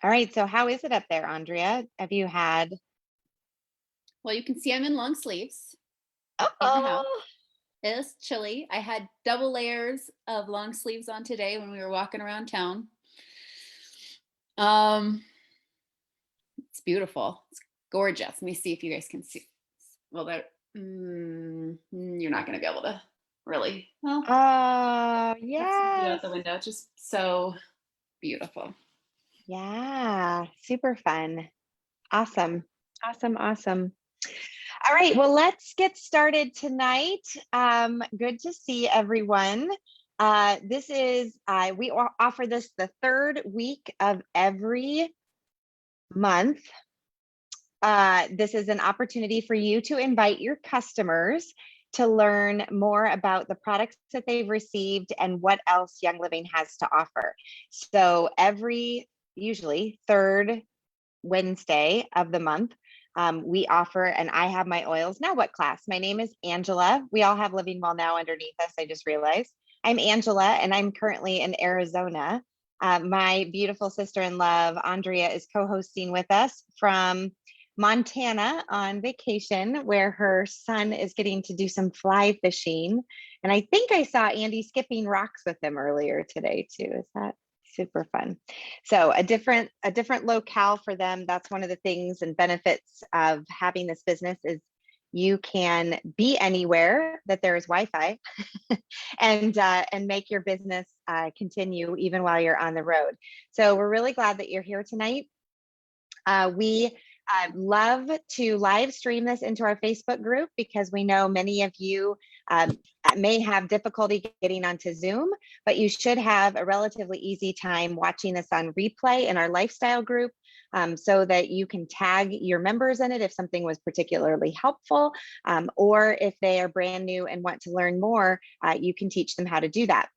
All right, so how is it up there, Andrea? Have you had? Well, you can see I'm in long sleeves in the house. Oh, It's chilly. I had double layers of long sleeves on today when we were walking around town. Um, it's beautiful. It's gorgeous. Let me see if you guys can see. Well, you're not going to be able to really. Well, oh, let's see yes. out the window. It's just so beautiful. Yeah, super fun. Awesome. Awesome. Awesome. All right, well, let's get started tonight. Good to see everyone. We offer this the third week of every month. This is an opportunity for you to invite your customers to learn more about the products that they've received and what else Young Living has to offer. So every, usually third Wednesday of the month, we offer, and I have my oils now what class. My name is Angela. We all have Living Well Now underneath us, I just realized. I'm Angela, and I'm currently in Arizona. My beautiful sister-in-law, Andrea, is co-hosting with us from Montana on vacation, where her son is getting to do some fly fishing. And I think I saw Andy skipping rocks with him earlier today too. Is that super fun? So a different locale for them. That's one of the things and benefits of having this business is you can be anywhere that there is Wi-Fi and make your business continue even while you're on the road. So we're really glad that you're here tonight. We love to live stream this into our Facebook group because we know many of you may have difficulty getting onto Zoom, but you should have a relatively easy time watching this on replay in our lifestyle group so that you can tag your members in it if something was particularly helpful, or if they are brand new and want to learn more, you can teach them how to do that.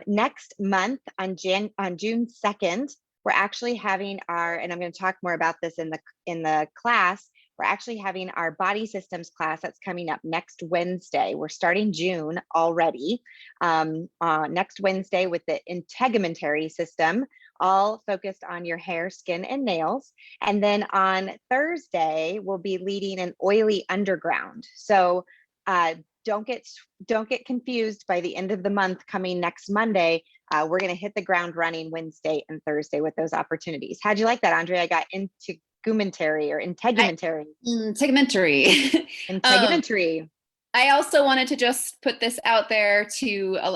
Next month on June 2nd, we're actually having and I'm going to talk more about this in the class. We're actually having our body systems class that's coming up next Wednesday. We're starting June already. Next Wednesday with the integumentary system, all focused on your hair, skin, and nails. And then on Thursday, we'll be leading an oily underground. So don't get confused by the end of the month coming next Monday. We're going to hit the ground running Wednesday and Thursday with those opportunities. How'd you like that, Andrea? I got integumentary or integumentary. Segmentary. Integumentary. I also wanted to just put this out there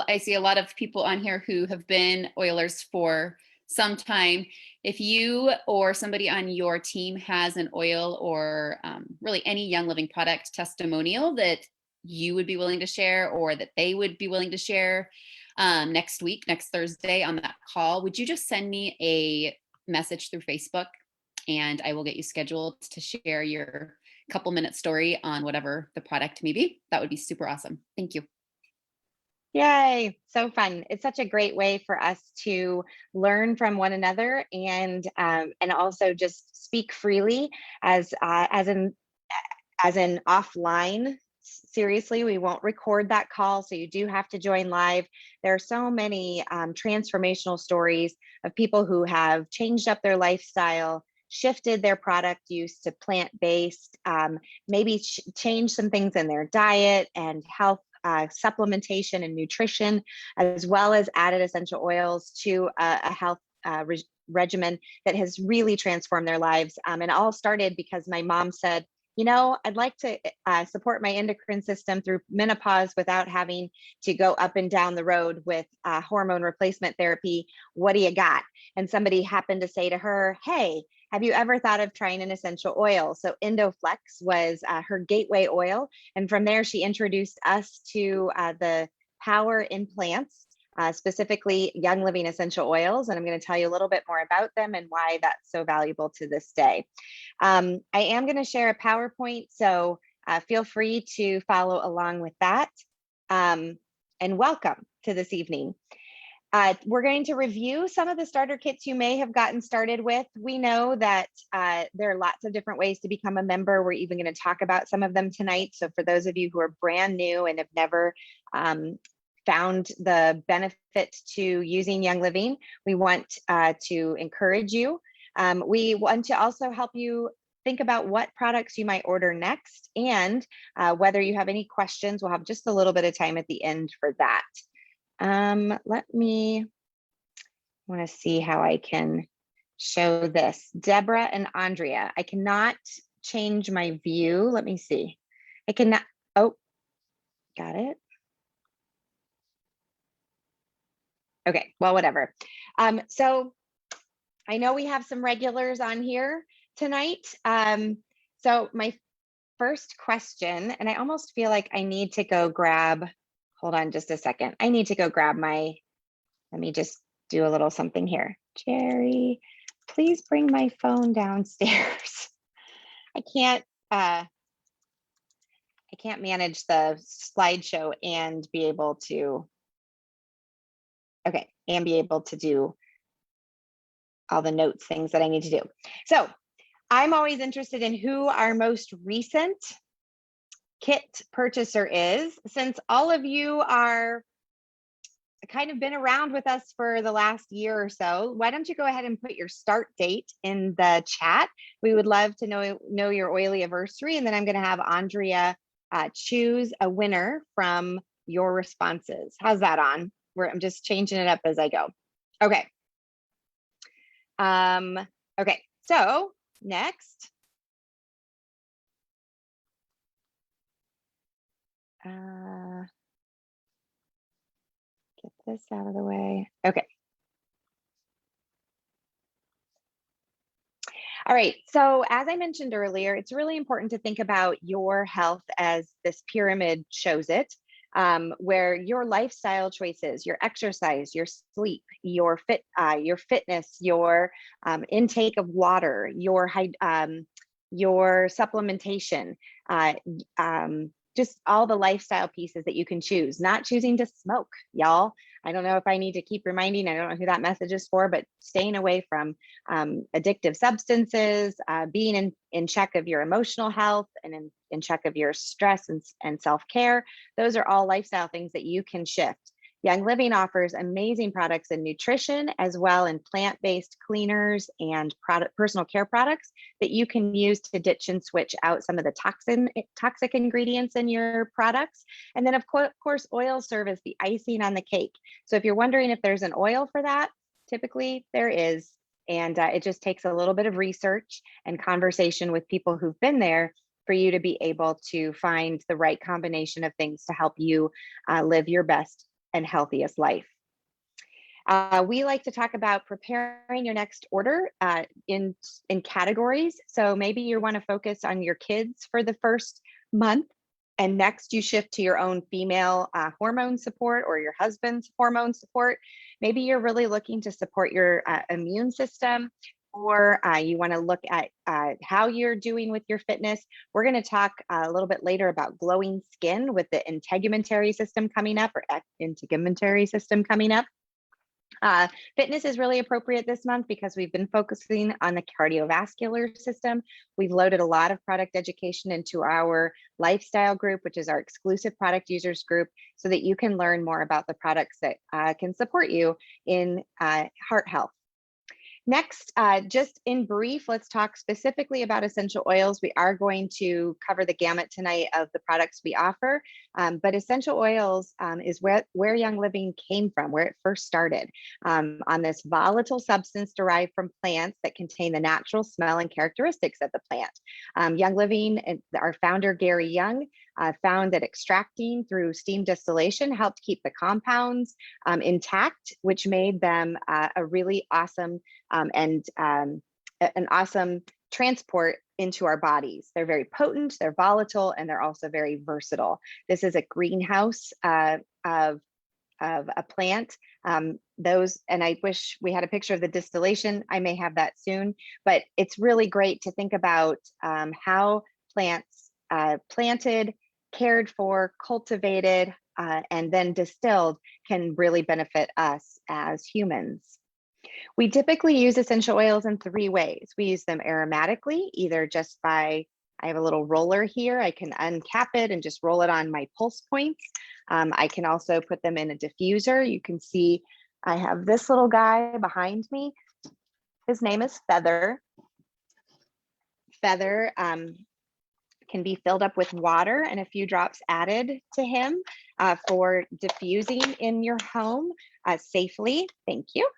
I see a lot of people on here who have been oilers for some time. If you or somebody on your team has an oil or really any Young Living product testimonial that you would be willing to share or that they would be willing to share next Thursday on that call, would you just send me a message through Facebook and I will get you scheduled to share your couple minute story on whatever the product may be? That would be super awesome. Thank you. Yay, so fun. It's such a great way for us to learn from one another and also just speak freely as an offline. Seriously, we won't record that call, so you do have to join live. There are so many transformational stories of people who have changed up their lifestyle, shifted their product use to plant-based, maybe changed some things in their diet and health supplementation and nutrition, as well as added essential oils to a health regimen that has really transformed their lives. And it all started because my mom said, you know, I'd like to support my endocrine system through menopause without having to go up and down the road with hormone replacement therapy. What do you got? And somebody happened to say to her, hey, have you ever thought of trying an essential oil? So Endoflex was her gateway oil. And from there, she introduced us to the power in plants, specifically Young Living essential oils. And I'm going to tell you a little bit more about them and why that's so valuable to this day. I am going to share a PowerPoint, so feel free to follow along with that. And welcome to this evening. We're going to review some of the starter kits you may have gotten started with. We know that there are lots of different ways to become a member. We're even going to talk about some of them tonight. So for those of you who are brand new and have never found the benefit to using Young Living, we want to encourage you. We want to also help you think about what products you might order next, and whether you have any questions. We'll have just a little bit of time at the end for that. Let me want to see how I can show this. Deborah and Andrea, I cannot change my view. Let me see. I cannot, oh, got it. Okay, well, whatever. So I know we have some regulars on here tonight. So my first question, and I almost feel like I need to go grab, hold on just a second. I need to go grab my, let me just do a little something here. Jerry, please bring my phone downstairs. I can't manage the slideshow and be able to, okay, and be able to do all the notes things that I need to do. So I'm always interested in who our most recent kit purchaser is. Since all of you are kind of been around with us for the last year or so, why don't you go ahead and put your start date in the chat? We would love to know your oily anniversary, and then I'm going to have Andrea choose a winner from your responses. How's that on? I'm just changing it up as I go. Okay. Okay, so next. Get this out of the way. Okay. All right, so as I mentioned earlier, it's really important to think about your health as this pyramid shows it, where your lifestyle choices, your exercise, your sleep, your fitness, your intake of water, your supplementation, just all the lifestyle pieces that you can choose. Not choosing to smoke, y'all. I don't know if I need to keep reminding, I don't know who that message is for, but staying away from addictive substances, being in check of your emotional health, and in check of your stress and self-care. Those are all lifestyle things that you can shift. Young Living offers amazing products in nutrition, as well in plant-based cleaners and personal care products that you can use to ditch and switch out some of the toxic ingredients in your products. And then of course, oils serve as the icing on the cake. So if you're wondering if there's an oil for that, typically there is. And it just takes a little bit of research and conversation with people who've been there for you to be able to find the right combination of things to help you live your best and healthiest life. We like to talk about preparing your next order in categories. So maybe you want to focus on your kids for the first month, and next you shift to your own female hormone support or your husband's hormone support. Maybe you're really looking to support your immune system, or you want to look at how you're doing with your fitness. We're going to talk a little bit later about glowing skin with the integumentary system coming up, or integumentary system coming up. Fitness is really appropriate this month because we've been focusing on the cardiovascular system. We've loaded a lot of product education into our lifestyle group, which is our exclusive product users group, so that you can learn more about the products that can support you in heart health. Next, just in brief, let's talk specifically about essential oils. We are going to cover the gamut tonight of the products we offer, but essential oils is where Young Living came from, where it first started, on this volatile substance derived from plants that contain the natural smell and characteristics of the plant. Young Living, our founder, Gary Young, found that extracting through steam distillation helped keep the compounds intact, which made them a really awesome and an awesome transport into our bodies. They're very potent, they're volatile, and they're also very versatile. This is a greenhouse of a plant. And I wish we had a picture of the distillation. I may have that soon, but it's really great to think about how plants planted, cared for, cultivated, and then distilled can really benefit us as humans. We typically use essential oils in 3 ways. We use them aromatically, either just by, I have a little roller here, I can uncap it and just roll it on my pulse points. I can also put them in a diffuser. You can see I have this little guy behind me. His name is Feather. Feather can be filled up with water and a few drops added to him for diffusing in your home safely. Thank you.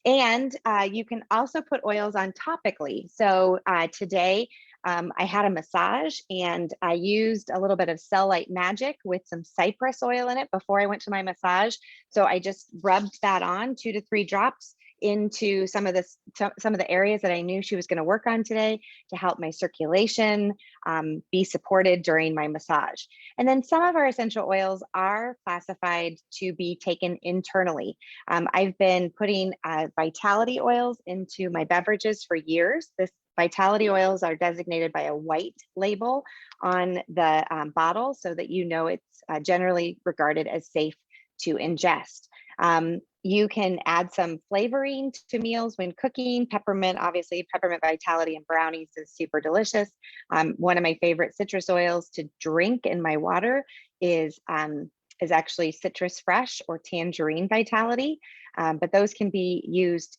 And you can also put oils on topically. So today I had a massage and I used a little bit of Cell Light Magic with some cypress oil in it before I went to my massage. So I just rubbed that on 2 to 3 drops into some of the areas that I knew she was going to work on today to help my circulation be supported during my massage. And then some of our essential oils are classified to be taken internally. I've been putting vitality oils into my beverages for years. This vitality oils are designated by a white label on the bottle so that you know it's generally regarded as safe to ingest. You can add some flavoring to meals when cooking. Peppermint, obviously, peppermint vitality and brownies is super delicious. One of my favorite citrus oils to drink in my water is actually citrus fresh or tangerine vitality, but those can be used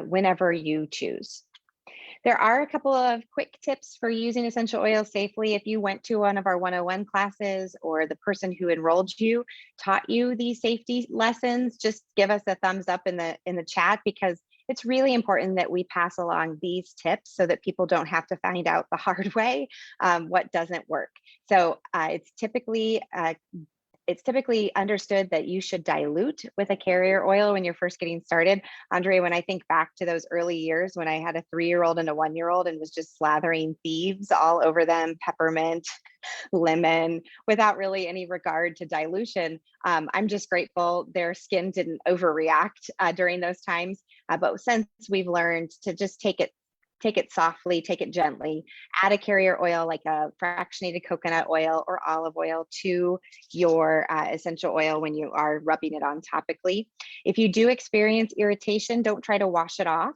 whenever you choose. There are a couple of quick tips for using essential oils safely. If you went to one of our 101 classes or the person who enrolled you taught you these safety lessons, just give us a thumbs up in the chat, because it's really important that we pass along these tips so that people don't have to find out the hard way what doesn't work. So it's typically understood that you should dilute with a carrier oil when you're first getting started. Andre, when I think back to those early years when I had a 3-year-old and a 1-year-old and was just slathering thieves all over them, peppermint, lemon, without really any regard to dilution, I'm just grateful their skin didn't overreact during those times. But since we've learned to just take it softly, take it gently, add a carrier oil like a fractionated coconut oil or olive oil to your essential oil when you are rubbing it on topically. If you do experience irritation, don't try to wash it off.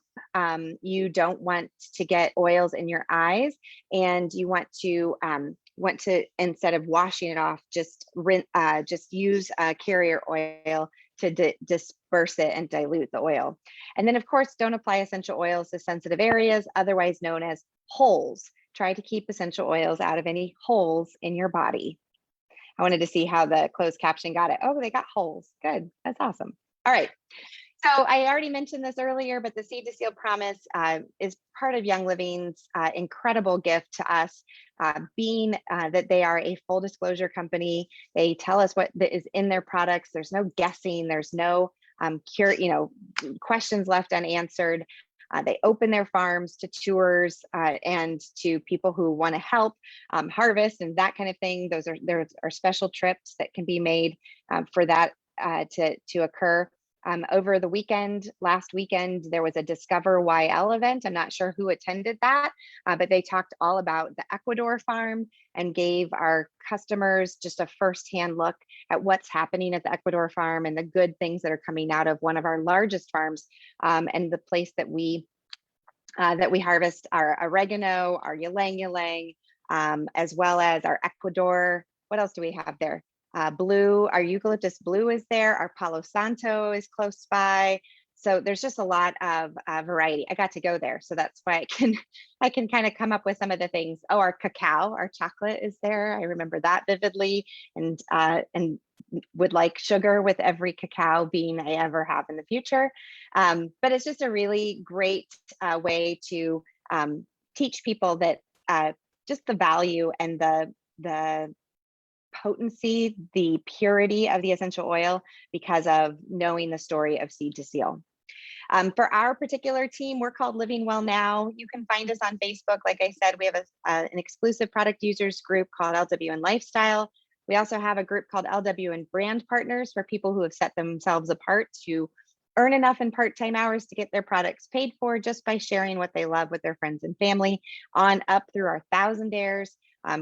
You don't want to get oils in your eyes, and you want to instead of washing it off, just use a carrier oil to disperse it and dilute the oil. And then of course, don't apply essential oils to sensitive areas, otherwise known as holes. Try to keep essential oils out of any holes in your body. I wanted to see how the closed caption got it. Oh, they got holes. Good, that's awesome. All right. So I already mentioned this earlier, but the Seed to Seal Promise is part of Young Living's incredible gift to us, being that they are a full disclosure company. They tell us what is in their products. There's no guessing. There's no questions left unanswered. They open their farms to tours and to people who want to help harvest and that kind of thing. There are special trips that can be made for that to occur. Over the weekend, last weekend, there was a Discover YL event. I'm not sure who attended that, but they talked all about the Ecuador farm and gave our customers just a firsthand look at what's happening at the Ecuador farm and the good things that are coming out of one of our largest farms, and the place that we harvest our oregano, our ylang ylang, as well as our Ecuador. What else do we have there? Blue, our eucalyptus blue is there. Our Palo Santo is close by. So there's just a lot of variety. I got to go there, so that's why I can kind of come up with some of the things. Oh, our cacao, our chocolate is there. I remember that vividly, and would like sugar with every cacao bean I ever have in the future. But it's just a really great way to teach people that just the value and the potency, the purity of the essential oil because of knowing the story of Seed to Seal. For our particular team, we're called Living Well Now. You can find us on Facebook. Like I said, we have an exclusive product users group called LW and Lifestyle. We also have a group called LW and Brand Partners for people who have set themselves apart to earn enough in part-time hours to get their products paid for just by sharing what they love with their friends and family, on up through our thousandaires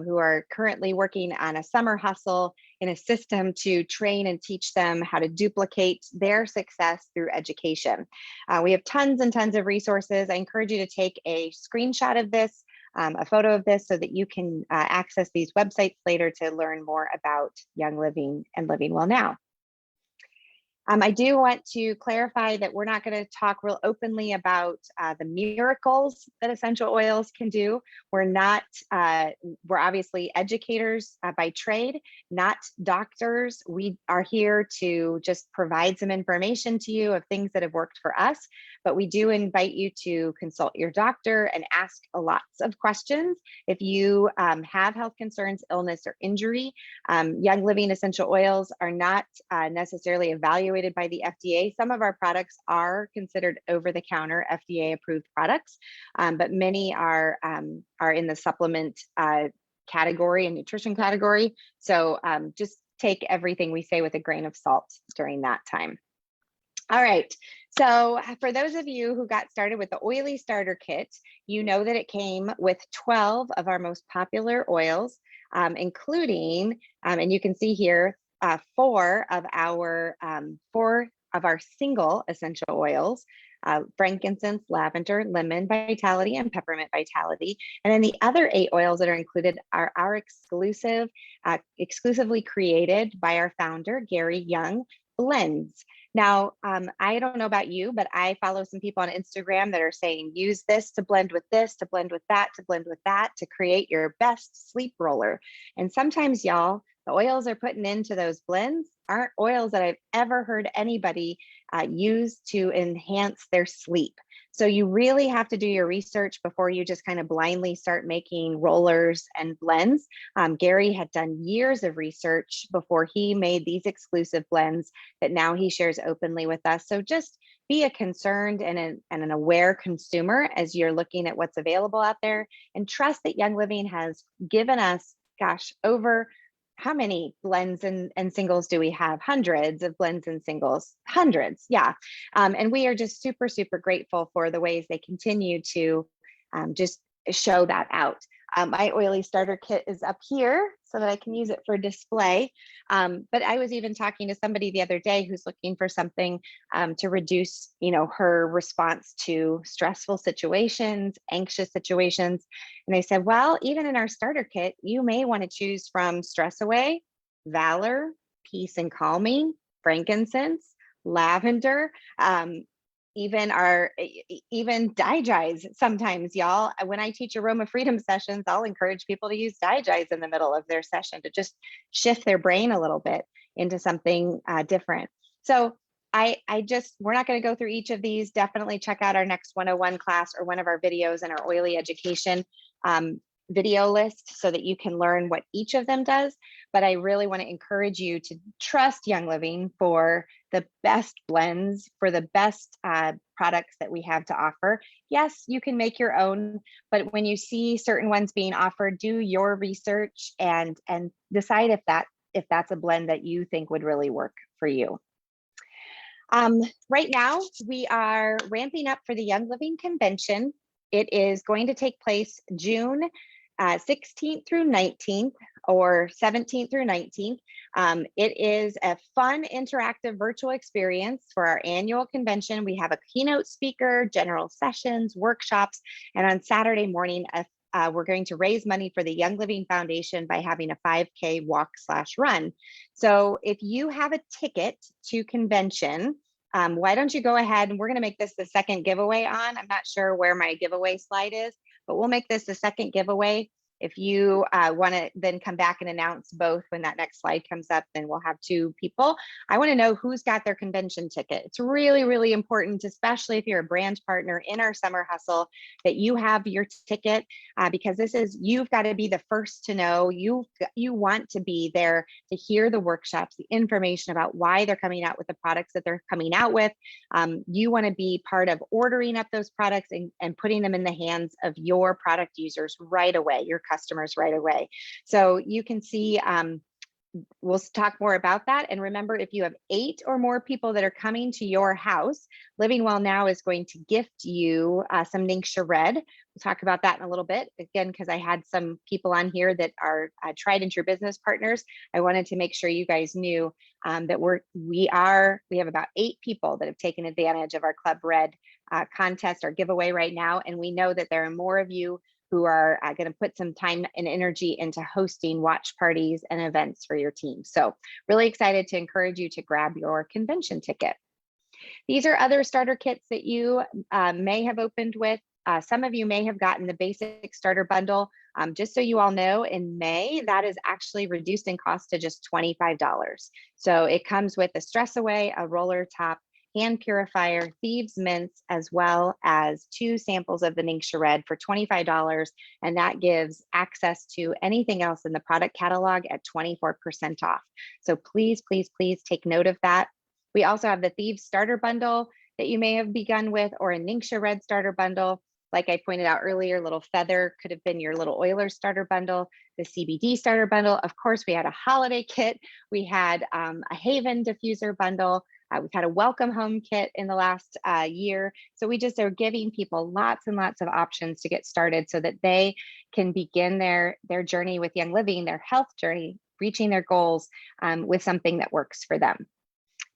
who are currently working on a summer hustle in a system to train and teach them how to duplicate their success through education. We have tons and tons of resources. I encourage you to take a screenshot of this, a photo of this, so that you can access these websites later to learn more about Young Living and Living Well Now. I do want to clarify that we're not going to talk real openly about the miracles that essential oils can do. We're not, we're obviously educators by trade, not doctors. We are here to just provide some information to you of things that have worked for us, but we do invite you to consult your doctor and ask lots of questions. If you have health concerns, illness, or injury, Young Living essential oils are not necessarily evaluated by the FDA. Some of our products are considered over-the-counter FDA approved products, but many are in the supplement category and nutrition category. So just take everything we say with a grain of salt during that time. All right. So for those of you who got started with the Oily Starter Kit, you know that it came with 12 of our most popular oils, including, and you can see here, four of our single essential oils: frankincense, lavender, lemon vitality, and peppermint vitality. And then the other 8 oils that are included are our exclusively created by our founder, Gary Young, blends. Now, I don't know about you, but I follow some people on Instagram that are saying, use this to blend with this, to blend with that, to blend with that, to create your best sleep roller. And sometimes, y'all, the oils they're putting into those blends aren't oils that I've ever heard anybody use to enhance their sleep. So you really have to do your research before you just kind of blindly start making rollers and blends. Gary had done years of research before he made these exclusive blends that now he shares openly with us. So just be a concerned and an aware consumer as you're looking at what's available out there, and trust that Young Living has given us, gosh, over how many blends and singles do we have? Hundreds of blends and singles, hundreds. Yeah. And we are just super, super grateful for the ways they continue to just show that out. My Oily Starter Kit is up here so that I can use it for display. But I was even talking to somebody the other day who's looking for something to reduce, her response to stressful situations, anxious situations. And they said, well, even in our starter kit, you may want to choose from Stress Away, Valor, Peace and Calming, frankincense, lavender, even digize sometimes, y'all. When I teach Aroma Freedom sessions, I'll encourage people to use digize in the middle of their session to just shift their brain a little bit into something different. So we're not going to go through each of these. Definitely check out our next 101 class or one of our videos in our oily education video list so that you can learn what each of them does. But I really want to encourage you to trust Young Living for the best blends, for the best products that we have to offer. Yes, you can make your own, but when you see certain ones being offered, do your research and decide if that's a blend that you think would really work for you. Right now, we are ramping up for the Young Living Convention. It is going to take place June 16th through 19th, or 17th through 19th. It is a fun, interactive virtual experience for our annual convention. We have a keynote speaker, general sessions, workshops, and on Saturday morning, we're going to raise money for the Young Living Foundation by having a 5K walk/run. So if you have a ticket to convention, why don't you go ahead, and we're going to make this the second giveaway on. I'm not sure where my giveaway slide is, but we'll make this the second giveaway. If you want to then come back and announce both when that next slide comes up, then we'll have 2 people. I want to know who's got their convention ticket. It's really, really important, especially if you're a brand partner in our summer hustle, that you have your ticket because you've got to be the first to know. You want to be there to hear the workshops, the information about why they're coming out with the products that they're coming out with. You want to be part of ordering up those products and putting them in the hands of your product users right away, your customers right away. So you can see, we'll talk more about that. And remember, if you have 8 or more people that are coming to your house, Living Well Now is going to gift you some Ningxia Red. We'll talk about that in a little bit. Again, because I had some people on here that are tried and true business partners. I wanted to make sure you guys knew that we have about 8 people that have taken advantage of our Club Red contest or giveaway right now. And we know that there are more of you who are going to put some time and energy into hosting watch parties and events for your team. So really excited to encourage you to grab your convention ticket. These are other starter kits that you may have opened with. Some of you may have gotten the basic starter bundle. Just so you all know, in May, that is actually reduced in cost to just $25. So it comes with a stress away, a roller top, hand purifier, thieves mints, as well as 2 samples of the Ningxia Red for $25. And that gives access to anything else in the product catalog at 24% off. So please, please, please take note of that. We also have the Thieves Starter Bundle that you may have begun with, or a Ningxia Red Starter Bundle. Like I pointed out earlier, Little Feather could have been your Little Oilers Starter Bundle, the CBD Starter Bundle. Of course, we had a holiday kit. We had a Haven Diffuser Bundle. We've had a Welcome Home kit in the last year. So we just are giving people lots and lots of options to get started so that they can begin their journey with Young Living, their health journey, reaching their goals with something that works for them.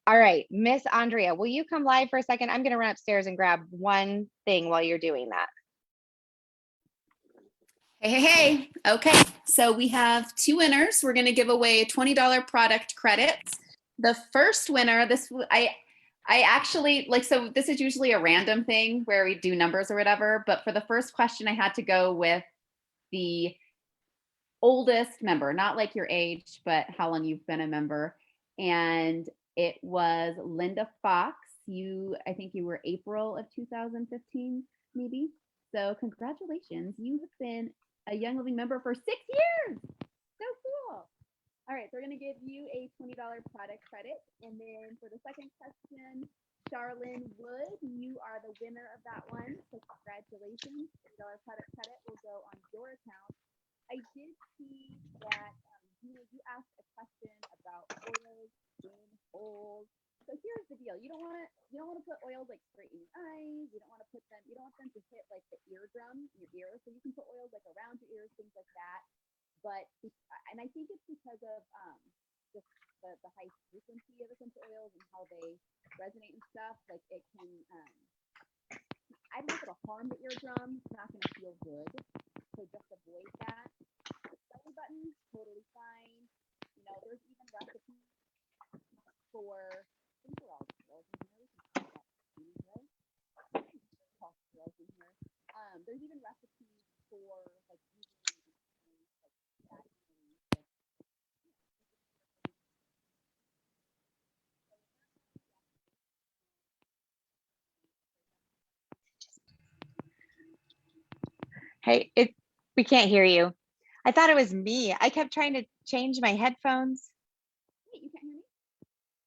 All right, Miss Andrea, will you come live for a second? I'm going to run upstairs and grab one thing while you're doing that. Hey. Okay, so we have 2 winners. We're going to give away $20 product credits. The first winner, I actually, like, so this is usually a random thing where we do numbers or whatever, but for the first question, I had to go with the oldest member, not like your age, but how long you've been a member. And it was Linda Fox. I think you were April of 2015, maybe. So congratulations. You have been a Young Living member for 6 years. So cool. All right, so we're going to give you a $20 product credit. And then for the second question, Charlene Wood, you are the winner of that one. So congratulations. $20 product credit will go on your account. I did see that you asked a question about oils in holes. So here's the deal: you don't want to put oils like straight in your eyes. You don't want to hit like the eardrum in your ear. So you can put oils like around your ears, things like that. And I think it's because of just the high frequency of essential oils and how they resonate and stuff. Like it can, I don't know if it'll harm the eardrum. It's not going to feel good. So just avoid that. Belly button, totally fine. You know, there's even recipes for, I think we're all girls in here. We can talk about girls in here. There's even recipes for like using like that. Hey, we can't hear you. I thought it was me. I kept trying to change my headphones. Wait,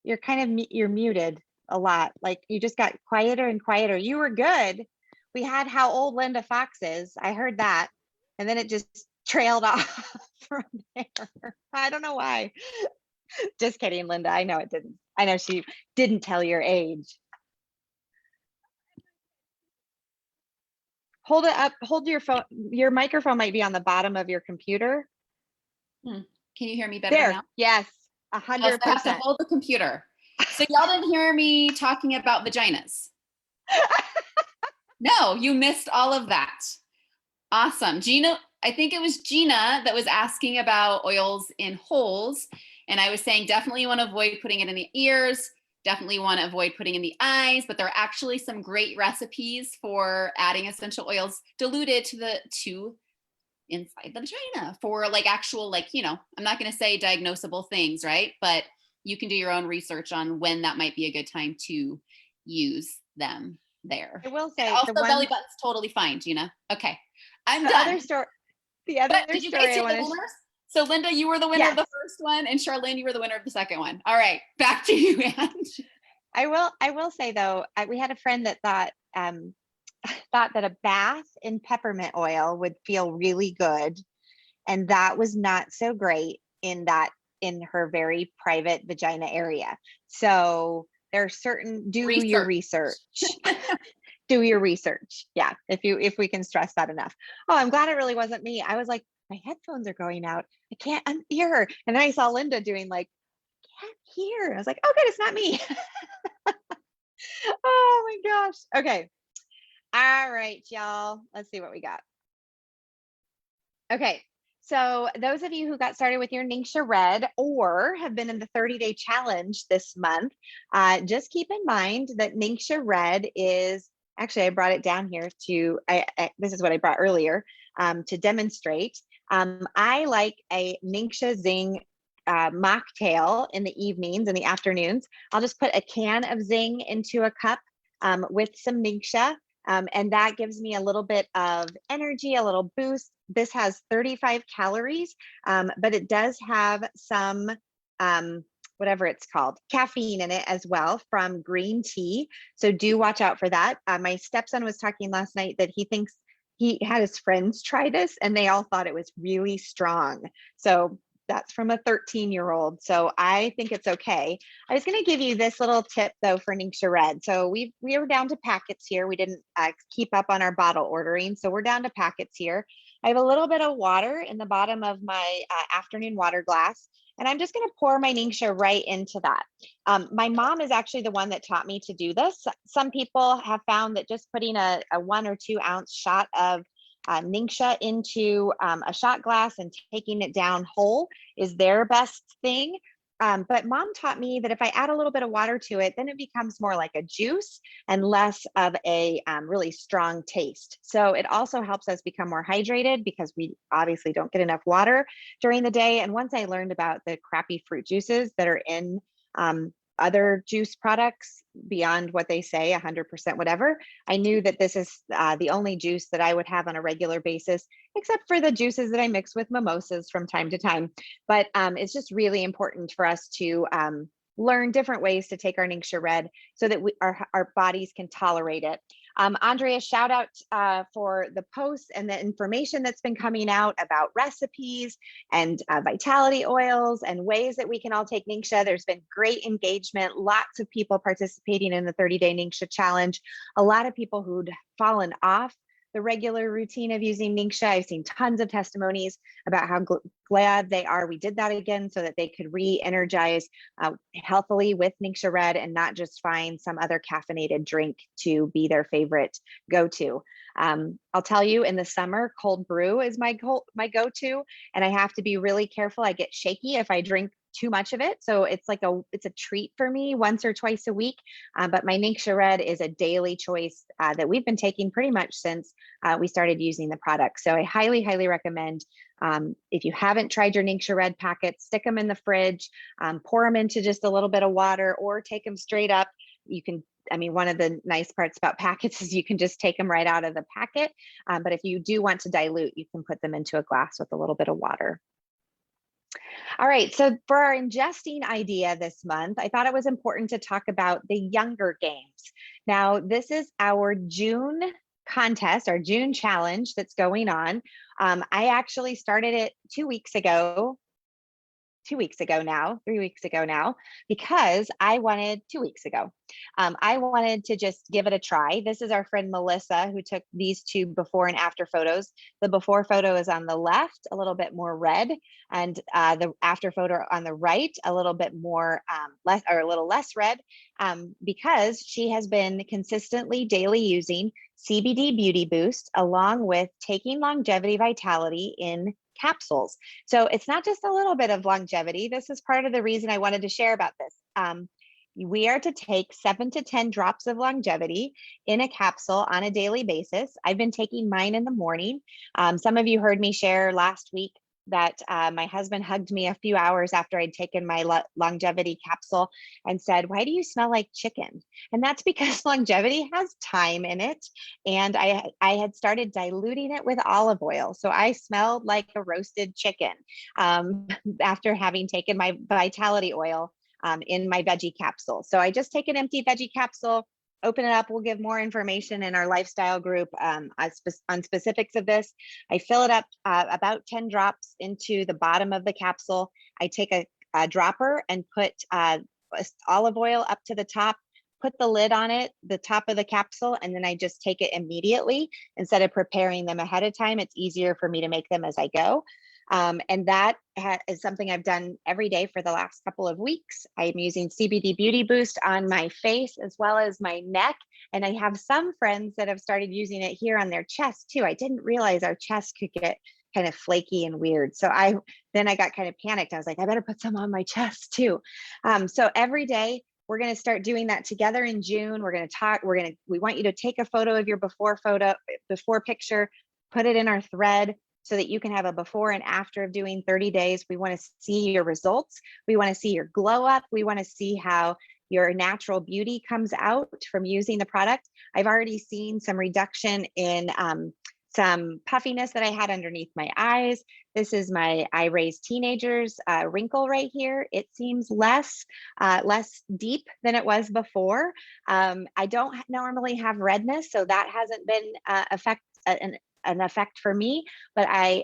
you can't hear me? You're muted a lot. Like you just got quieter and quieter. You were good. We had how old Linda Fox is. I heard that. And then it just trailed off from there. I don't know why. Just kidding, Linda. I know it didn't. I know she didn't tell your age. Hold it up. Hold your phone. Your microphone might be on the bottom of your computer. Can you hear me better There. now? Yes, 100%. I have to hold the computer. So y'all didn't hear me talking about vaginas. No, you missed all of that. Awesome. Gina, I think it was Gina that was asking about oils in holes. And I was saying definitely you want to avoid putting it in the ears, definitely want to avoid putting in the eyes, but there are actually some great recipes for adding essential oils diluted to inside the vagina for like actual, like, you know, I'm not going to say diagnosable things, right? But you can do your own research on when that might be a good time to use them there. I will say and also belly button's totally fine, Gina. Okay. I'm done. The other But did you guys see the winners? So Linda, you were the winner of the first one, and Charlene, you were the winner of the second one. All right, back to you, Ange. I will say though, we had a friend that thought that a bath in peppermint oil would feel really good, and that was not so great in her very private vagina area. So there are certain your research. Do your research. Yeah, if we can stress that enough. Oh, I'm glad it really wasn't me. I was like, my headphones are going out. I can't unhear her. And then I saw Linda doing like, can't hear. I was like, oh good, it's not me. Oh my gosh. Okay. All right, y'all. Let's see what we got. Okay. So those of you who got started with your Ningxia Red or have been in the 30-day challenge this month, just keep in mind that Ningxia Red is actually, I brought it down here to, this is what I brought earlier to demonstrate. I like a Ningxia Zing mocktail in the evenings and the afternoons. I'll just put a can of Zing into a cup with some Ningxia. And that gives me a little bit of energy, a little boost. This has 35 calories, but it does have some, whatever it's called, caffeine in it as well from green tea. So do watch out for that. My stepson was talking last night that he thinks he had his friends try this and they all thought it was really strong. So that's from a 13-year-old. So I think it's okay. I was going to give you this little tip though for Ningxia Red. So we are down to packets here. We didn't keep up on our bottle ordering. So we're down to packets here. I have a little bit of water in the bottom of my afternoon water glass. And I'm just going to pour my Ningxia right into that. My mom is actually the one that taught me to do this. Some people have found that just putting a 1 or 2 ounce shot of Ningxia into a shot glass and taking it down whole is their best thing. But mom taught me that if I add a little bit of water to it, then it becomes more like a juice and less of a really strong taste. So it also helps us become more hydrated because we obviously don't get enough water during the day. And once I learned about the crappy fruit juices that are in other juice products beyond what they say 100% whatever, I knew that this is the only juice that I would have on a regular basis, except for the juices that I mix with mimosas from time to time. But it's just really important for us to learn different ways to take our Ningxia Red so that our bodies can tolerate it. Andrea, shout out for the posts and the information that's been coming out about recipes and vitality oils and ways that we can all take Ningxia. There's been great engagement, lots of people participating in the 30-day Ningxia challenge, a lot of people who'd fallen off the regular routine of using Ningxia. I've seen tons of testimonies about how glad they are we did that again so that they could re-energize healthily with Ningxia Red and not just find some other caffeinated drink to be their favorite go-to. I'll tell you, in the summer, cold brew is my go-to, and I have to be really careful. I get shaky if I drink too much of it. So it's like it's a treat for me once or twice a week. But my Ningxia Red is a daily choice that we've been taking pretty much since we started using the product. So I highly, highly recommend if you haven't tried your Ningxia Red packets, stick them in the fridge, pour them into just a little bit of water or take them straight up. You can, I mean, one of the nice parts about packets is you can just take them right out of the packet. But if you do want to dilute, you can put them into a glass with a little bit of water. All right, so for our ingesting idea this month, I thought it was important to talk about the younger games. Now, this is our June contest, our June challenge that's going on. I actually started it 2 weeks ago, 3 weeks ago now, because I wanted 2 weeks ago. I wanted to just give it a try. This is our friend Melissa who took these 2 before and after photos. The before photo is on the left, a little bit more red, and the after photo on the right, a little bit more less, or a little less red, because she has been consistently daily using CBD Beauty Boost along with taking Longevity Vitality in capsules. So it's not just a little bit of longevity. This is part of the reason I wanted to share about this. We are to take 7 to 10 drops of longevity in a capsule on a daily basis. I've been taking mine in the morning. Some of you heard me share last week that my husband hugged me a few hours after I'd taken my longevity capsule and said, "Why do you smell like chicken?" And that's because longevity has thyme in it. And I had started diluting it with olive oil. So I smelled like a roasted chicken after having taken my vitality oil in my veggie capsule. So I just take an empty veggie capsule, open it up. We'll give more information in our lifestyle group on specifics of this. I fill it up about 10 drops into the bottom of the capsule. I take a dropper and put olive oil up to the top, put the lid on it, the top of the capsule, and then I just take it immediately. Instead of preparing them ahead of time, it's easier for me to make them as I go. And that is something I've done every day for the last couple of weeks. I'm using CBD Beauty Boost on my face as well as my neck. And I have some friends that have started using it here on their chest too. I didn't realize our chest could get kind of flaky and weird. So then I got kind of panicked. I was like, I better put some on my chest too. So every day we're going to start doing that together in June. We're going to talk, we want you to take a photo of your before picture, put it in our thread so that you can have a before and after of doing 30 days. We want to see your results. We want to see your glow up. We want to see how your natural beauty comes out from using the product. I've already seen some reduction in some puffiness that I had underneath my eyes. This is my I Raised Teenagers wrinkle right here. It seems less deep than it was before. I don't normally have redness, so that hasn't been an effect for me, but I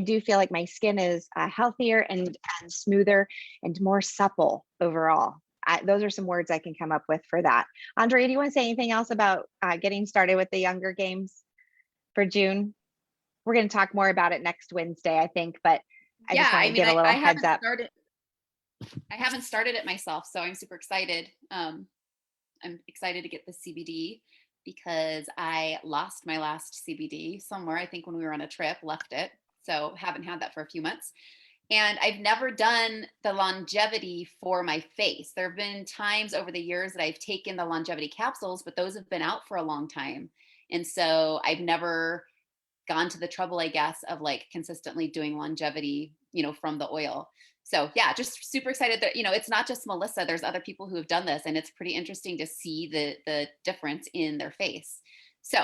do feel like my skin is healthier and smoother and more supple overall. Those are some words I can come up with for that. Andrea, do you want to say anything else about getting started with the Younger Games for June? We're going to talk more about it next Wednesday, I think, but I just want to give a little heads up. I haven't started it myself, so I'm super excited. I'm excited to get the CBD because I lost my last CBD somewhere. I think when we were on a trip, left it. So haven't had that for a few months. And I've never done the longevity for my face. There have been times over the years that I've taken the longevity capsules, but those have been out for a long time. And so I've never gone to the trouble, I guess, of like consistently doing longevity, from the oil. So yeah, just super excited that, it's not just Melissa, there's other people who have done this, and it's pretty interesting to see the difference in their face. So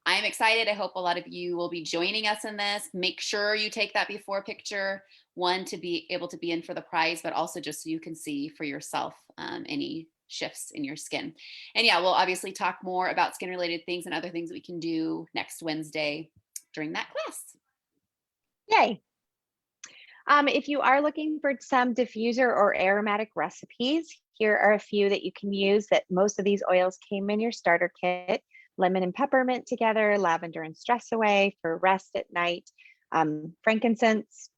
I'm excited. I hope a lot of you will be joining us in this. Make sure you take that before picture, one, to be able to be in for the prize, but also just so you can see for yourself any shifts in your skin. And yeah, we'll obviously talk more about skin related things and other things that we can do next Wednesday during that class. Yay. If you are looking for some diffuser or aromatic recipes, here are a few that you can use. That most of these oils came in your starter kit. Lemon and peppermint together, lavender and stress away for rest at night. Frankincense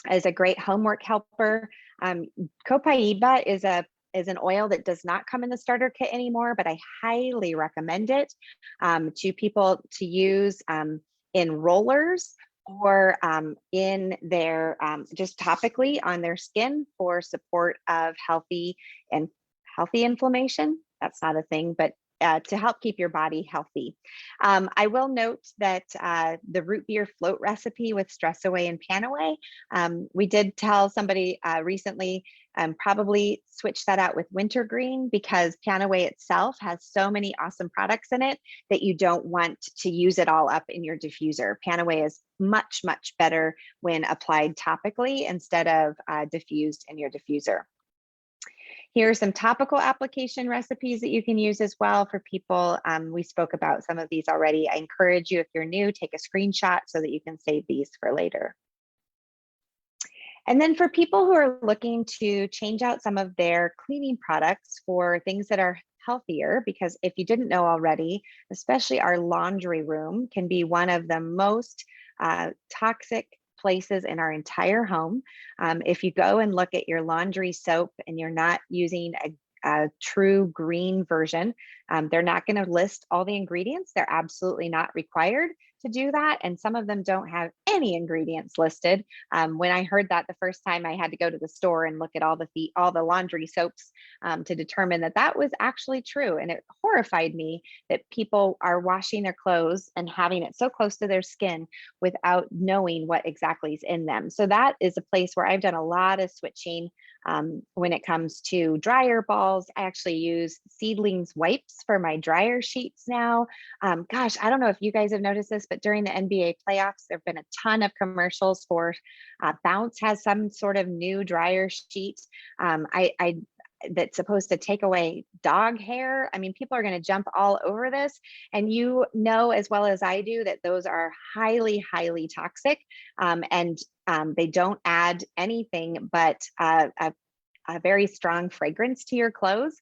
is a great homework helper. Copaiba is an oil that does not come in the starter kit anymore, but I highly recommend it to people to use in rollers or in their just topically on their skin for support of healthy inflammation. That's not a thing, but to help keep your body healthy. I will note that the root beer float recipe with Stress Away and Pan Away, we did tell somebody recently, probably switch that out with wintergreen because Pan Away itself has so many awesome products in it that you don't want to use it all up in your diffuser. Pan Away is much, much better when applied topically instead of diffused in your diffuser. Here are some topical application recipes that you can use as well for people. We spoke about some of these already. I encourage you, if you're new, take a screenshot so that you can save these for later. And then for people who are looking to change out some of their cleaning products for things that are healthier, because if you didn't know already, especially our laundry room can be one of the most toxic places in our entire home. If you go and look at your laundry soap and you're not using a true green version, they're not going to list all the ingredients. They're absolutely not required to do that. And some of them don't have any ingredients listed. When I heard that the first time, I had to go to the store and look at all the laundry soaps to determine that that was actually true. And it horrified me that people are washing their clothes and having it so close to their skin without knowing what exactly is in them. So that is a place where I've done a lot of switching when it comes to dryer balls. I actually use Seedlings wipes for my dryer sheets now. Gosh, I don't know if you guys have noticed this, but during the NBA playoffs, there have been a ton of commercials for Bounce has some sort of new dryer sheet. That's supposed to take away dog hair. I mean, people are going to jump all over this. And you know, as well as I do, that those are highly, highly toxic. And they don't add anything but a very strong fragrance to your clothes.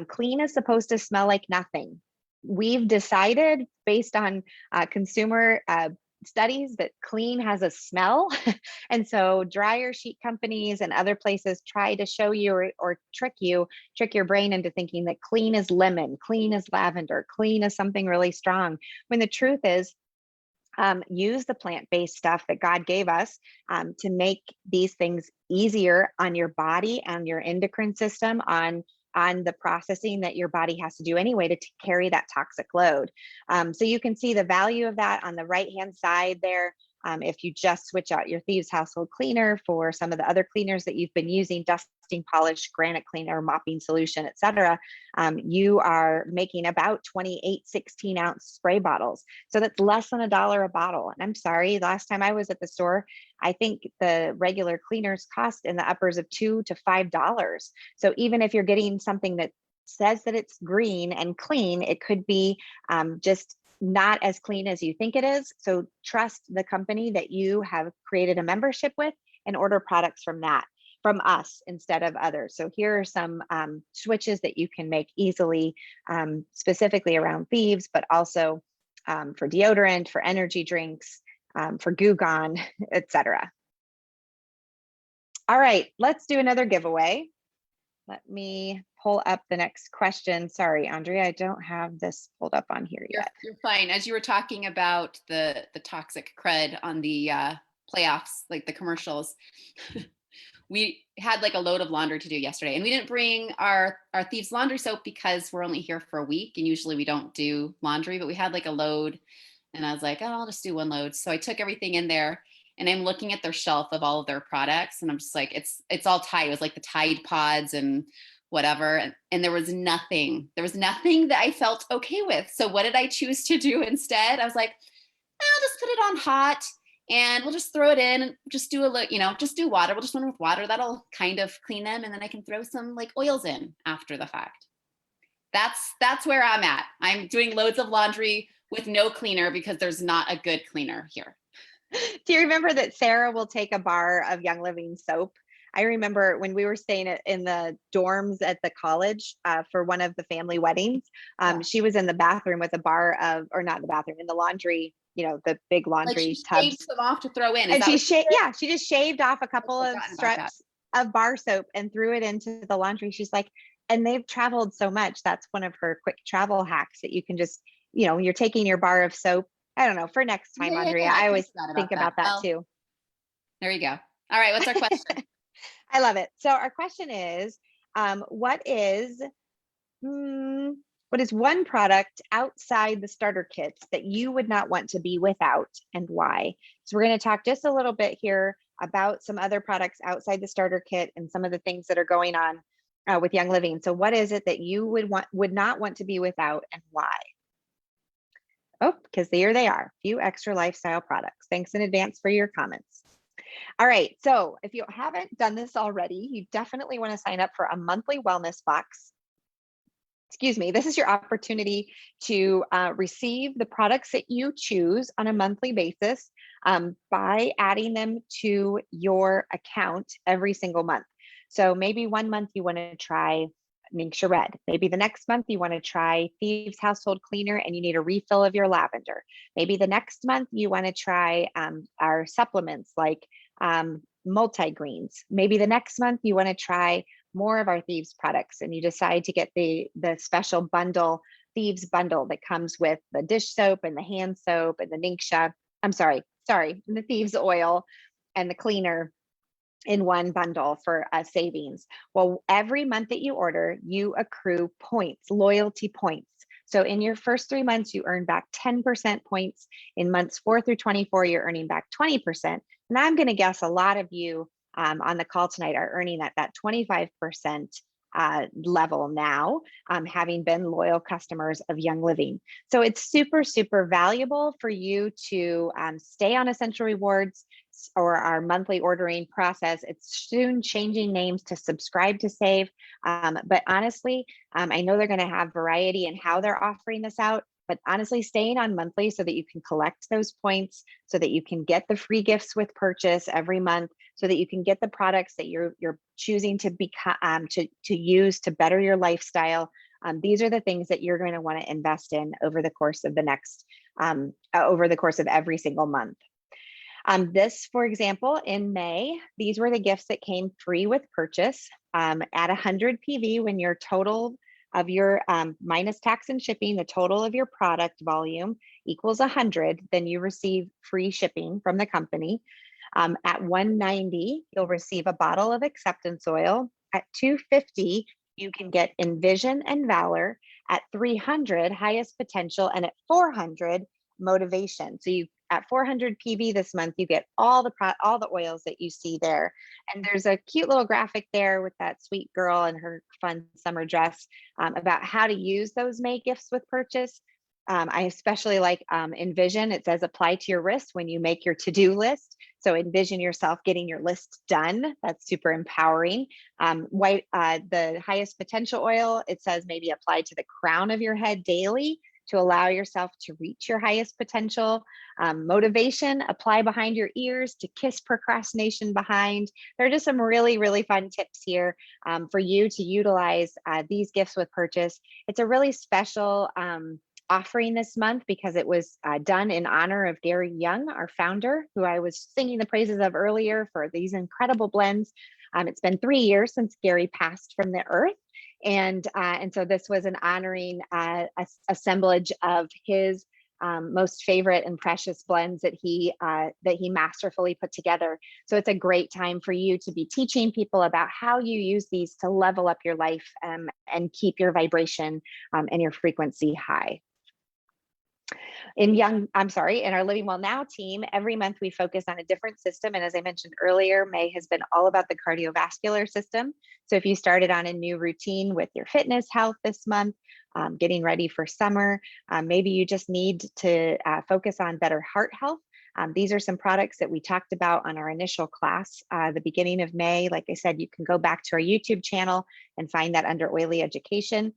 Clean is supposed to smell like nothing. We've decided based on consumer studies that clean has a smell. And so dryer sheet companies and other places try to show you or trick your brain into thinking that clean is lemon, clean is lavender, clean is something really strong. When the truth is, use the plant-based stuff that God gave us to make these things easier on your body and your endocrine system, on the processing that your body has to do anyway to carry that toxic load. So you can see the value of that on the right-hand side there. If you just switch out your Thieves household cleaner for some of the other cleaners that you've been using, dusting polish, granite cleaner, mopping solution, etc., you are making about 28 16-ounce spray bottles. So that's less than $1 a bottle. And I'm sorry, last time I was at the store, I think the regular cleaners cost in the uppers of $2 to $5. So even if you're getting something that says that it's green and clean, it could be just not as clean as you think it is. So trust the company that you have created a membership with and order products from us instead of others. So here are some switches that you can make easily, specifically around Thieves, but also for deodorant, for energy drinks, for Goo Gone, etc. All right, let's do another giveaway. Let me pull up the next question. Sorry, Andrea, I don't have this pulled up on here yet. You're fine. As you were talking about the toxic crud on the playoffs, like the commercials, we had like a load of laundry to do yesterday, and we didn't bring our Thieves laundry soap because we're only here for a week, and usually we don't do laundry, but we had like a load, and I was like, oh, I'll just do one load. So I took everything in there, and I'm looking at their shelf of all of their products, and I'm just like, it's all Tide. It was like the Tide Pods and whatever, and there was nothing that I felt okay with. So what did I choose to do instead? I was like, I'll just put it on hot, and we'll just throw it in and just do just do water. We'll just run with water. That'll kind of clean them, and then I can throw some like oils in after the fact. That's where I'm at. I'm doing loads of laundry with no cleaner because there's not a good cleaner here. Do you remember that Sarah will take a bar of Young Living soap? I remember when we were staying in the dorms at the college for one of the family weddings, she was in the bathroom with a bar of, or not in the bathroom, in the laundry, the big laundry like she tubs. shaved them off to throw in. And she just shaved off a couple of strips of bar soap and threw it into the laundry. She's like, and they've traveled so much. That's one of her quick travel hacks that you can just, you're taking your bar of soap. I don't know, for next time, Andrea. I always think about that too. There you go. All right, what's our question? I love it. So our question is, what is one product outside the starter kits that you would not want to be without, and why? So we're going to talk just a little bit here about some other products outside the starter kit and some of the things that are going on with Young Living. So what is it that you would not want to be without, and why? Oh, because here they are, few extra lifestyle products. Thanks in advance for your comments. All right, so if you haven't done this already, you definitely want to sign up for a monthly wellness box. Excuse me, this is your opportunity to receive the products that you choose on a monthly basis by adding them to your account every single month. So maybe one month you want to try Ningxia Red. Maybe the next month you want to try Thieves household cleaner and you need a refill of your lavender. Maybe the next month you want to try our supplements like multi-greens. Maybe the next month you want to try more of our Thieves products and you decide to get the special bundle, Thieves bundle, that comes with the dish soap and the hand soap and the Ningxia, and the Thieves oil and the cleaner in one bundle for savings. Well, every month that you order, you accrue points, loyalty points. So in your first 3 months, you earn back 10% points. In months 4 through 24, you're earning back 20%. And I'm going to guess a lot of you on the call tonight are earning at that 25% level now, having been loyal customers of Young Living. So it's super, super valuable for you to stay on Essential Rewards or our monthly ordering process. It's soon changing names to Subscribe to Save. But honestly, I know they're going to have variety in how they're offering this out. But honestly, staying on monthly so that you can collect those points, so that you can get the free gifts with purchase every month, so that you can get the products that you're choosing to become to use to better your lifestyle. These are the things that you're going to want to invest in over the course of every single month. This, for example, in May, these were the gifts that came free with purchase at 100 PV. When your total of your minus tax and shipping, the total of your product volume equals 100, then you receive free shipping from the company. At 190, you'll receive a bottle of acceptance oil. At 250, you can get Envision and Valor. At 300, highest potential, and at 400, motivation. So you at 400 PV this month, you get all the oils that you see there. And there's a cute little graphic there with that sweet girl in her fun summer dress about how to use those May gifts with purchase. I especially like Envision. It says apply to your wrist when you make your to-do list. So envision yourself getting your list done. That's super empowering. The highest potential oil, it says maybe apply to the crown of your head daily to allow yourself to reach your highest potential. Motivation, apply behind your ears to kiss procrastination behind. There are just some really, really fun tips here for you to utilize these gifts with purchase. It's a really special offering this month because it was done in honor of Gary Young, our founder, who I was singing the praises of earlier for these incredible blends. It's been 3 years since Gary passed from the earth. And so this was an honoring assemblage of his most favorite and precious blends that he masterfully put together. So it's a great time for you to be teaching people about how you use these to level up your life and keep your vibration and your frequency high. In our Living Well Now team, every month we focus on a different system. And as I mentioned earlier, May has been all about the cardiovascular system. So if you started on a new routine with your fitness health this month, getting ready for summer, maybe you just need to focus on better heart health. These are some products that we talked about on our initial class, the beginning of May. Like I said, you can go back to our YouTube channel and find that under Oily Education.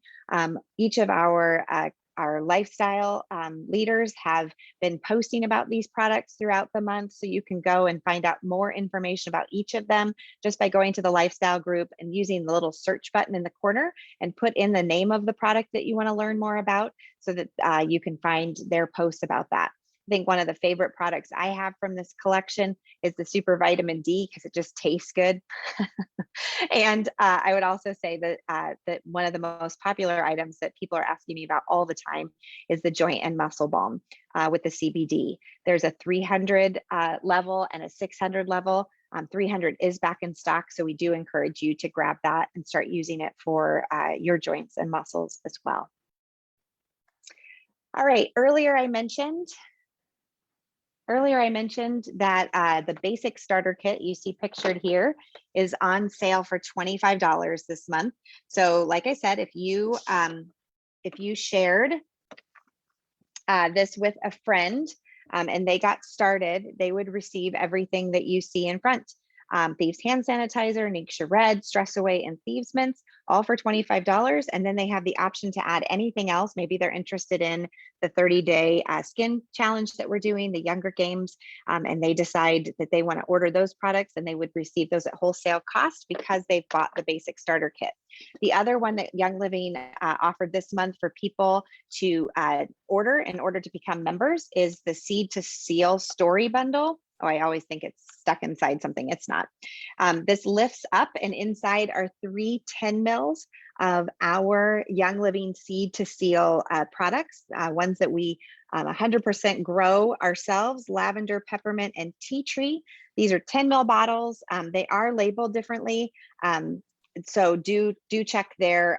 Each of our lifestyle leaders have been posting about these products throughout the month. So you can go and find out more information about each of them just by going to the lifestyle group and using the little search button in the corner and put in the name of the product that you want to learn more about so that you can find their posts about that. I think one of the favorite products I have from this collection is the Super Vitamin D because it just tastes good. And I would also say that one of the most popular items that people are asking me about all the time is the Joint and Muscle Balm with the CBD. There's a 300 level and a 600 level. 300 is back in stock, so we do encourage you to grab that and start using it for your joints and muscles as well. All right, earlier I mentioned that the basic starter kit you see pictured here is on sale for $25 this month. So like I said, if you shared this with a friend and they got started, they would receive everything that you see in front. Thieves hand sanitizer, Ningxia Red, Stress Away, and Thieves mints, all for $25. And then they have the option to add anything else. Maybe they're interested in the 30-day skin challenge that we're doing, the Younger Games, and they decide that they want to order those products, and they would receive those at wholesale cost because they've bought the basic starter kit. The other one that Young Living offered this month for people to order in order to become members is the Seed to Seal Story Bundle. Oh, I always think it's stuck inside something. It's not. This lifts up, and inside are 3 10 mils of our Young Living Seed to Seal products, ones that we 100% grow ourselves, lavender, peppermint, and tea tree. These are 10 mil bottles. They are labeled differently. So do check their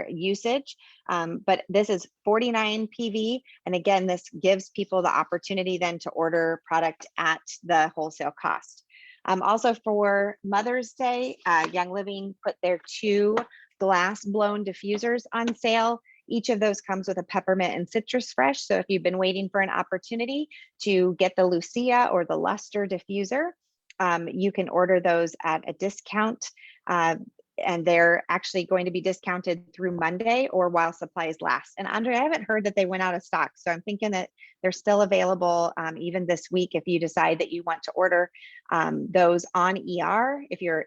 usage, but this is 49 PV. And again, this gives people the opportunity then to order product at the wholesale cost. Also for Mother's Day, Young Living put their 2 glass blown diffusers on sale. Each of those comes with a peppermint and citrus fresh. So if you've been waiting for an opportunity to get the Lucia or the Luster diffuser, you can order those at a discount. And they're actually going to be discounted through Monday or while supplies last. And Andre, I haven't heard that they went out of stock. So I'm thinking that they're still available even this week if you decide that you want to order those on ER, if your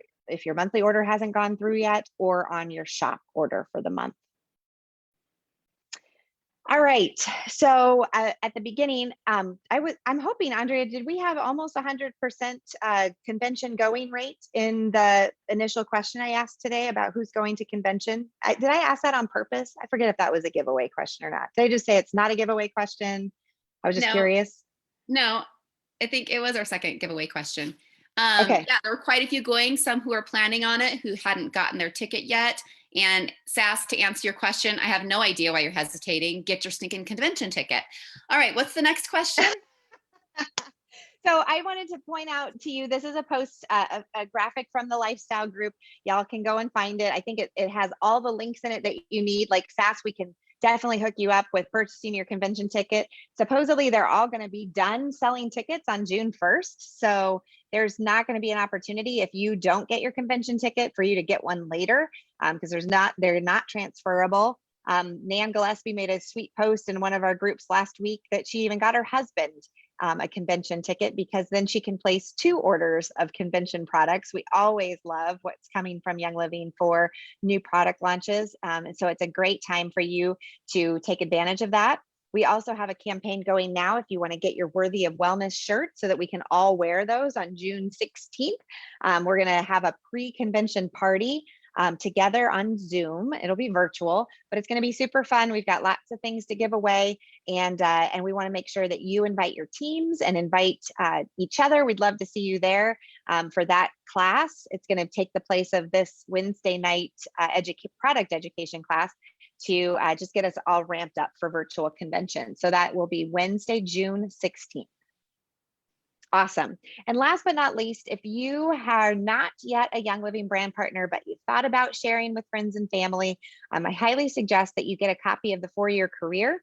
monthly order hasn't gone through yet, or on your shop order for the month. All right. So at the beginning, I'm hoping, Andrea, did we have almost 100% convention going rate in the initial question I asked today about who's going to convention? Did I ask that on purpose? I forget if that was a giveaway question or not. Did I just say it's not a giveaway question? I was just No, curious. no, I think it was our second giveaway question. Okay. Yeah, there were quite a few going, some who are planning on it who hadn't gotten their ticket yet. And Sass, to answer your question, I have no idea why you're hesitating. Get your stinking convention ticket. All right, what's the next question? So I wanted to point out to you, this is a post, a graphic from the lifestyle group. Y'all can go and find it. I think it has all the links in it that you need. Like Sass, we can definitely hook you up with purchasing your convention ticket. Supposedly they're all going to be done selling tickets on June 1st. So there's not going to be an opportunity if you don't get your convention ticket for you to get one later, because they're not transferable. Nan Gillespie made a sweet post in one of our groups last week that she even got her husband a convention ticket, because then she can place 2 orders of convention products. We always love what's coming from Young Living for new product launches. And so it's a great time for you to take advantage of that. We also have a campaign going now if you want to get your Worthy of Wellness shirt so that we can all wear those on June 16th. We're going to have a pre-convention party together on Zoom. It'll be virtual, but it's going to be super fun. We've got lots of things to give away, and we want to make sure that you invite your teams and invite each other. We'd love to see you there for that class. It's going to take the place of this Wednesday night product education class to just get us all ramped up for virtual convention. So that will be Wednesday, June 16th. Awesome. And last but not least, if you are not yet a Young Living brand partner, but you've thought about sharing with friends and family, I highly suggest that you get a copy of the 4-Year Career.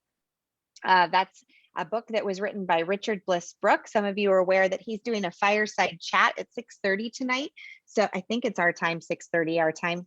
That's a book that was written by Richard Bliss Brooke. Some of you are aware that he's doing a fireside chat at 6:30 tonight. So I think it's our time, 6:30 our time.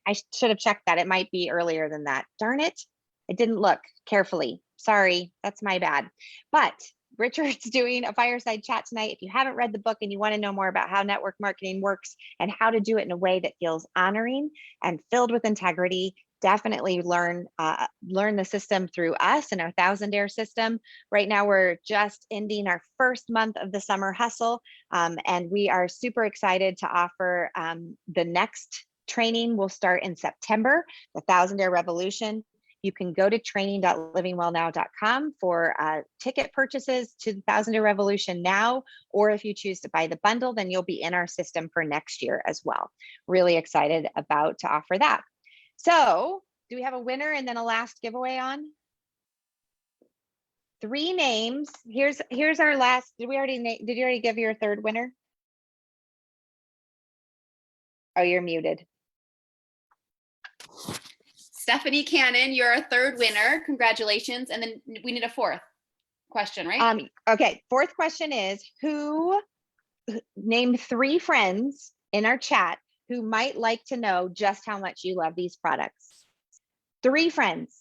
I should have checked that. It might be earlier than that. Darn it. I didn't look carefully. Sorry, that's my bad. But Richard's doing a fireside chat tonight. If you haven't read the book and you want to know more about how network marketing works and how to do it in a way that feels honoring and filled with integrity, definitely learn the system through us and our 1000-Dare system. Right now, we're just ending our first month of the summer hustle, and we are super excited to offer the next training. Will start in September, the 1000-Dare Revolution. You can go to training.livingwellnow.com for ticket purchases to the 1000-Dare Revolution now, or if you choose to buy the bundle, then you'll be in our system for next year as well. Really excited about to offer that. So do we have a winner and then a last giveaway on? 3 names. Here's our last. Did you already give your third winner? Oh, you're muted. Stephanie Cannon, you're a 3rd winner. Congratulations. And then we need a 4th question, right? Okay. 4th question is name 3 friends in our chat who might like to know just how much you love these products. 3 friends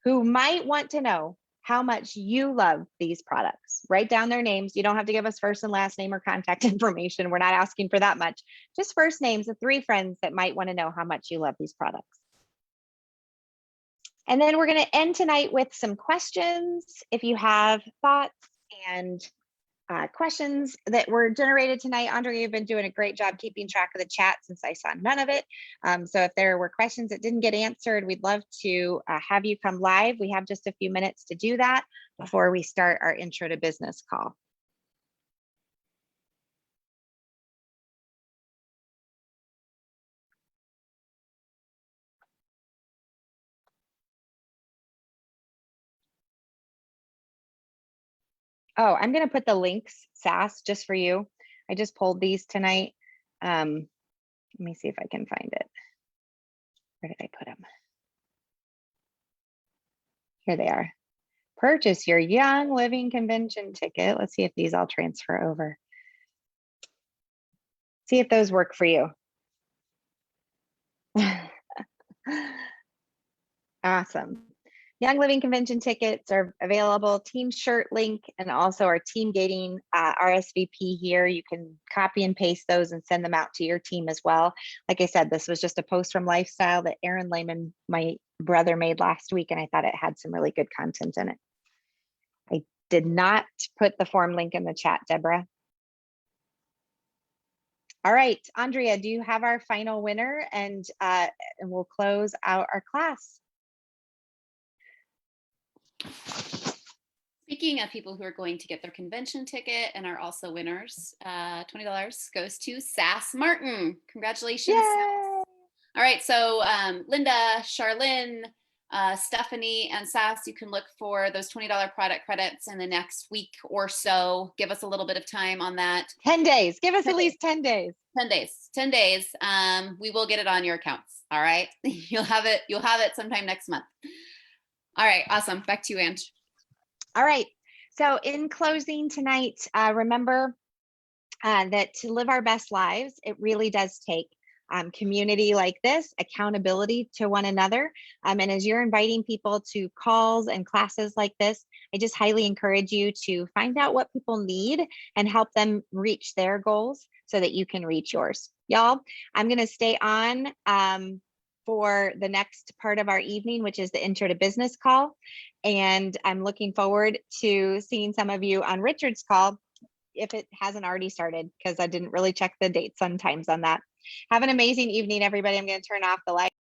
who might want to know how much you love these products. Write down their names. You don't have to give us first and last name or contact information. We're not asking for that much. Just first names of 3 friends that might want to know how much you love these products. And then we're going to end tonight with some questions. If you have thoughts and questions that were generated tonight, Andrea, you've been doing a great job keeping track of the chat since I saw none of it. So if there were questions that didn't get answered, we'd love to have you come live. We have just a few minutes to do that before we start our intro to business call. Oh, I'm going to put the links, Sass, just for you. I just pulled these tonight. Let me see if I can find it. Where did I put them? Here they are. Purchase your Young Living convention ticket. Let's see if these all transfer over. See if those work for you. Awesome. Young Living Convention tickets are available, team shirt link, and also our team gating RSVP here. You can copy and paste those and send them out to your team as well. Like I said, this was just a post from Lifestyle that Aaron Lehman, my brother, made last week, and I thought it had some really good content in it. I did not put the form link in the chat, Deborah. All right, Andrea, do you have our final winner? And we'll close out our class. Speaking of people who are going to get their convention ticket and are also winners, $20 goes to Sass Martin. Congratulations. Yay! All right, so Linda, Charlene, Stephanie, and Sass, you can look for those $20 product credits in the next week or so. Give us a little bit of time on that. 10 days. Give us at least 10 days. 10 days. 10 days. We will get it on your accounts. All right. You'll have it sometime next month. All right. Awesome. Back to you, Ange. All right. So in closing tonight, remember that to live our best lives, it really does take community like this, accountability to one another. And as you're inviting people to calls and classes like this, I just highly encourage you to find out what people need and help them reach their goals so that you can reach yours. Y'all, I'm going to stay on for the next part of our evening, which is the intro to business call. And I'm looking forward to seeing some of you on Richard's call if it hasn't already started, because I didn't really check the dates sometimes on that. Have an amazing evening, everybody. I'm going to turn off the light.